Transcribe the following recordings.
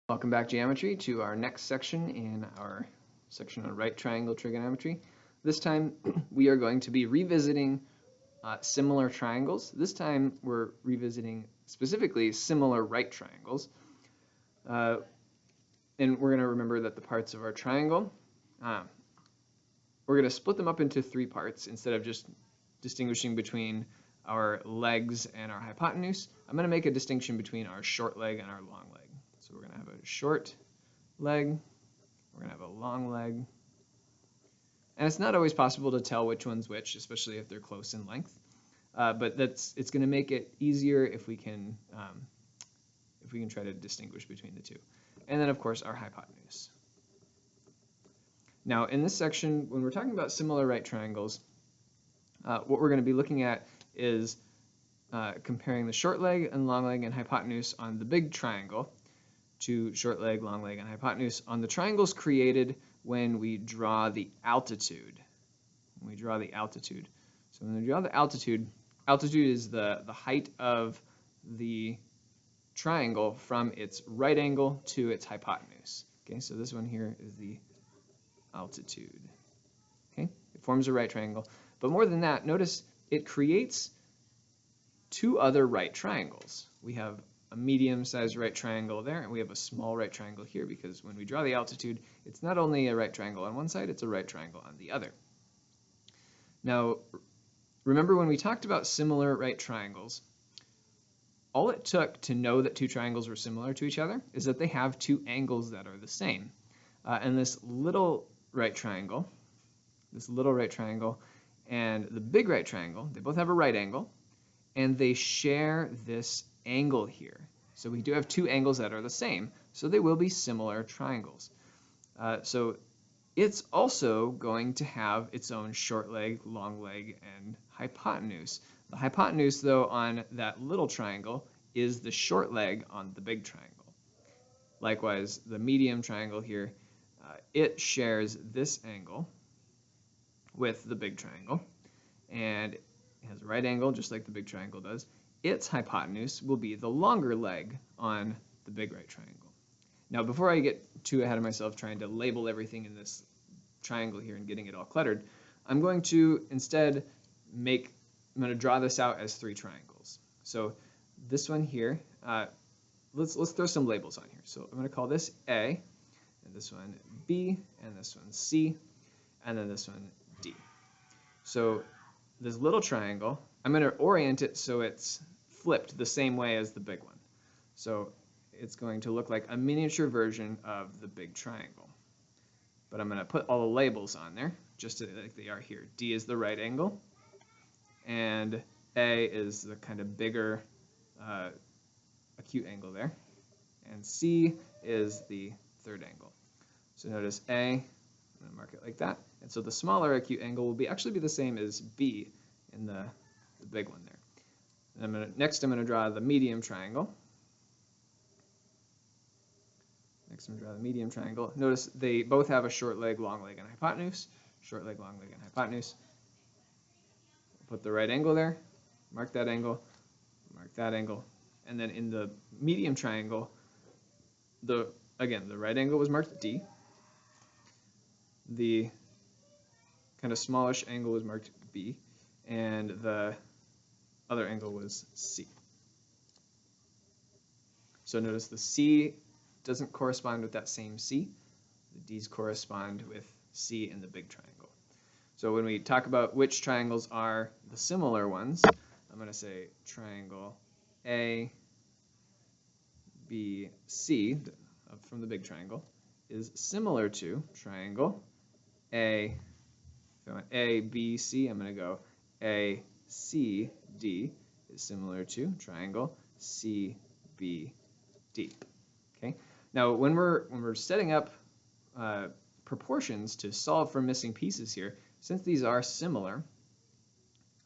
Welcome back, geometry, to our next section in our section on right triangle trigonometry. This time we are going to be revisiting similar triangles. This time we're revisiting specifically similar right triangles. And we're going to remember that the parts of our triangle, we're going to split them up into three parts instead of just distinguishing between our legs and our hypotenuse. I'm going to make a distinction between our short leg and our long leg. So we're going to have a short leg, we're going to have a long leg, and it's not always possible to tell which one's which, especially if they're close in length. But it's going to make it easier if we can try to distinguish between the two. And then, of course, our hypotenuse. Now, in this section, when we're talking about similar right triangles, what we're going to be looking at is comparing the short leg and long leg and hypotenuse on the big triangle to short leg, long leg, and hypotenuse on the triangles created when we draw the altitude. So when we draw the altitude, altitude is the height of the triangle from its right angle to its hypotenuse. Okay, so this one here is the altitude. Okay, it forms a right triangle. But more than that, notice it creates two other right triangles. We have a medium-sized right triangle there, and we have a small right triangle here, because when we draw the altitude, it's not only a right triangle on one side, it's a right triangle on the other. Now, remember when we talked about similar right triangles, all it took to know that two triangles were similar to each other is that they have two angles that are the same. And this little right triangle and the big right triangle, they both have a right angle, and they share this angle here. So we do have two angles that are the same, so they will be similar triangles. So it's also going to have its own short leg, long leg, and hypotenuse. The hypotenuse, though, on that little triangle is the short leg on the big triangle. Likewise, the medium triangle here, it shares this angle with the big triangle, and it has a right angle just like the big triangle does. Its hypotenuse will be the longer leg on the big right triangle. Now, before I get too ahead of myself trying to label everything in this triangle here and getting it all cluttered, I'm going to instead I'm going to draw this out as three triangles. So this one here, let's throw some labels on here. So I'm going to call this A, and this one B, and this one C, and then this one D. So this little triangle, I'm going to orient it so it's flipped the same way as the big one. So it's going to look like a miniature version of the big triangle. But I'm going to put all the labels on there, just like they are here. D is the right angle, and A is the kind of bigger acute angle there, and C is the third angle. So notice A, I'm going to mark it like that, and so the smaller acute angle will actually be the same as B in the big one there. And next I'm going to draw the medium triangle. Notice they both have a short leg, long leg, and hypotenuse. Short leg, long leg, and hypotenuse. Put the right angle there, mark that angle, and then in the medium triangle, again, the right angle was marked D. The kind of smallish angle was marked B, and the other angle was C. So notice the C doesn't correspond with that same C. The D's correspond with C in the big triangle. So when we talk about which triangles are the similar ones, I'm going to say triangle A, B, C from the big triangle is similar to triangle A, B, C. I'm going to go A, C, D is similar to triangle C, B, D. Okay. Now, when we're setting up proportions to solve for missing pieces here, since these are similar,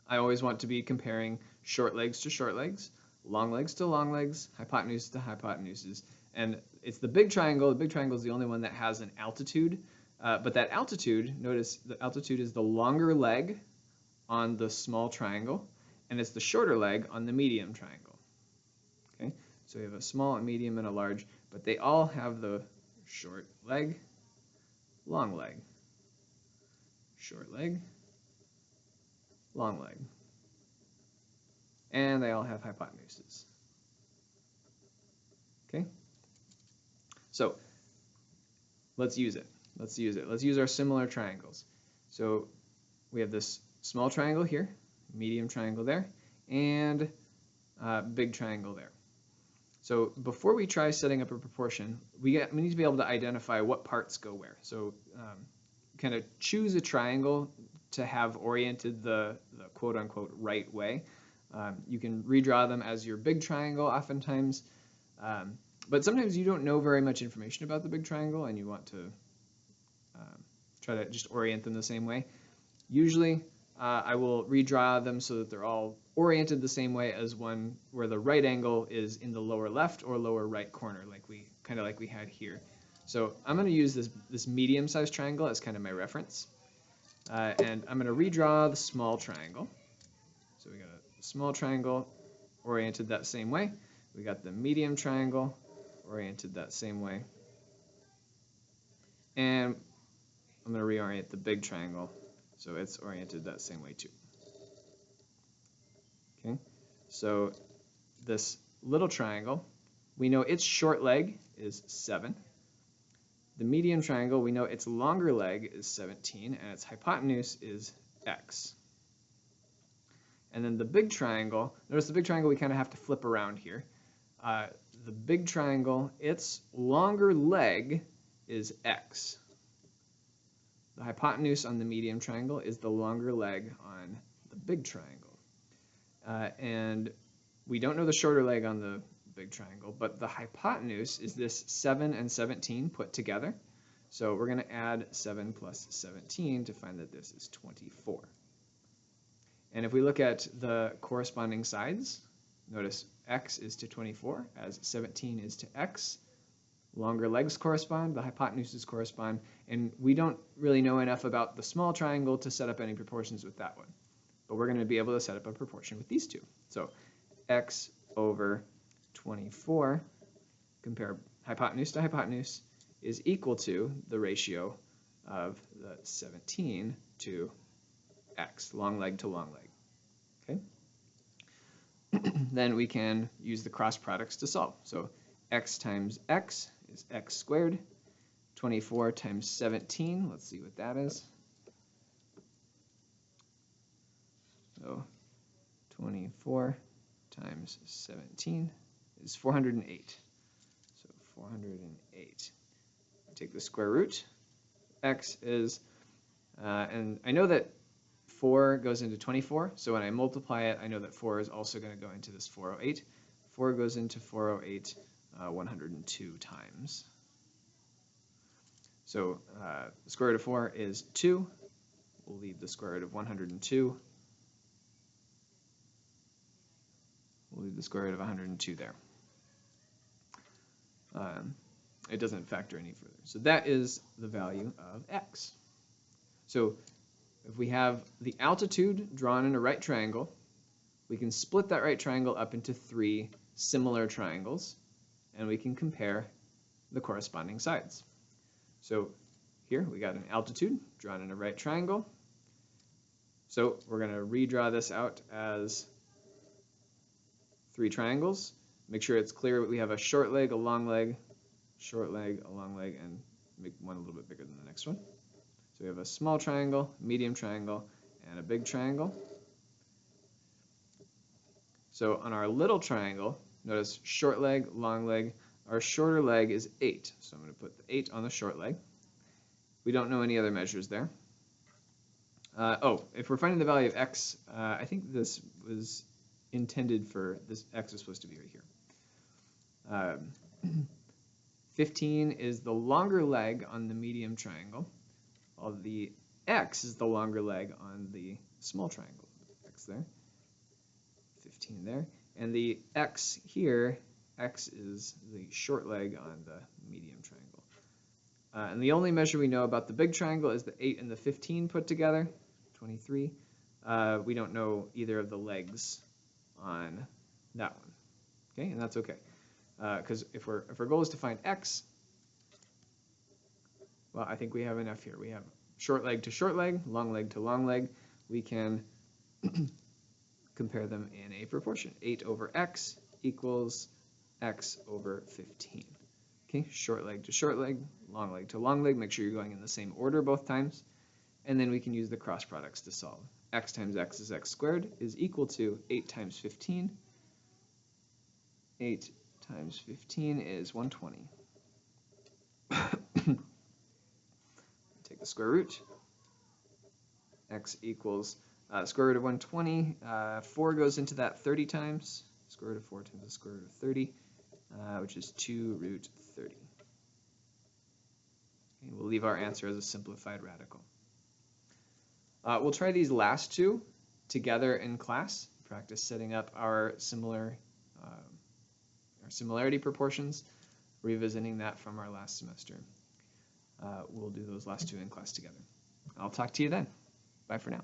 I always want to be comparing short legs to short legs, long legs to long legs, hypotenuse to hypotenuses. And it's the big triangle. The big triangle is the only one that has an altitude. But that altitude, notice the altitude is the longer leg on the small triangle, and it's the shorter leg on the medium triangle. Okay, So we have a small, a medium, and a large, but they all have the short leg, long leg, short leg, long leg. And they all have hypotenuses. Okay? So let's use it. Let's use it. Let's use our similar triangles. So we have this small triangle here, medium triangle there, and big triangle there. So before we try setting up a proportion, we need to be able to identify what parts go where. So kind of choose a triangle to have oriented the quote-unquote right way. You can redraw them as your big triangle oftentimes, but sometimes you don't know very much information about the big triangle and you want to try to just orient them the same way. Usually I will redraw them so that they're all oriented the same way as one where the right angle is in the lower left or lower right corner, like we had here. So I'm going to use this medium-sized triangle as kind of my reference, and I'm going to redraw the small triangle. So we got a small triangle oriented that same way. We got the medium triangle oriented that same way, and I'm going to reorient the big triangle so it's oriented that same way too. Okay, so this little triangle, we know its short leg is 7. The medium triangle, we know its longer leg is 17, and its hypotenuse is x. And then the big triangle, notice the big triangle we kind of have to flip around here. The big triangle, its longer leg is x. The hypotenuse on the medium triangle is the longer leg on the big triangle. And we don't know the shorter leg on the big triangle, but the hypotenuse is this 7 and 17 put together. So we're going to add 7 plus 17 to find that this is 24. And if we look at the corresponding sides, notice x is to 24 as 17 is to x. Longer legs correspond, the hypotenuses correspond, and we don't really know enough about the small triangle to set up any proportions with that one. But we're going to be able to set up a proportion with these two. So x over 24, compare hypotenuse to hypotenuse, is equal to the ratio of the 17 to x, long leg to long leg. Okay? Then we can use the cross products to solve. So x times x is x squared. 24 times 17, let's see what that is. So 24 times 17 is 408. So 408. Take the square root. X is, and I know that 4 goes into 24, so when I multiply it, I know that 4 is also going to go into this 408. 4 goes into 408 102 times. So the square root of 4 is 2. We'll leave the square root of 102. We'll leave the square root of 102 there. It doesn't factor any further. So that is the value of x. So if we have the altitude drawn in a right triangle, we can split that right triangle up into 3 similar triangles, and we can compare the corresponding sides. So here we got an altitude drawn in a right triangle. So we're going to redraw this out as 3 triangles. Make sure it's clear that we have a short leg, a long leg, short leg, a long leg, and make one a little bit bigger than the next one. So we have a small triangle, medium triangle, and a big triangle. So on our little triangle, notice short leg, long leg. Our shorter leg is 8, so I'm going to put the 8 on the short leg. We don't know any other measures there. If we're finding the value of x, I think this was intended for, this x is supposed to be right here. 15 is the longer leg on the medium triangle, while the x is the longer leg on the small triangle. X there, 15 there, and the x here, x is the short leg on the medium triangle. And the only measure we know about the big triangle is the 8 and the 15 put together, 23. We don't know either of the legs on that one. Okay, and that's okay. because if our goal is to find x, well, I think we have enough here. We have short leg to short leg, long leg to long leg. We can compare them in a proportion. 8 over x equals x over 15. Okay, short leg to short leg, long leg to long leg. Make sure you're going in the same order both times. And then we can use the cross products to solve. X times x is x squared is equal to 8 times 15. 8 times 15 is 120. Take the square root. X equals square root of 120. 4 goes into that 30 times. Square root of 4 times the square root of 30, which is 2 root 30. Okay, we'll leave our answer as a simplified radical. We'll try these last two together in class. Practice setting up our similarity proportions, revisiting that from our last semester. We'll do those last two in class together. I'll talk to you then. Bye for now.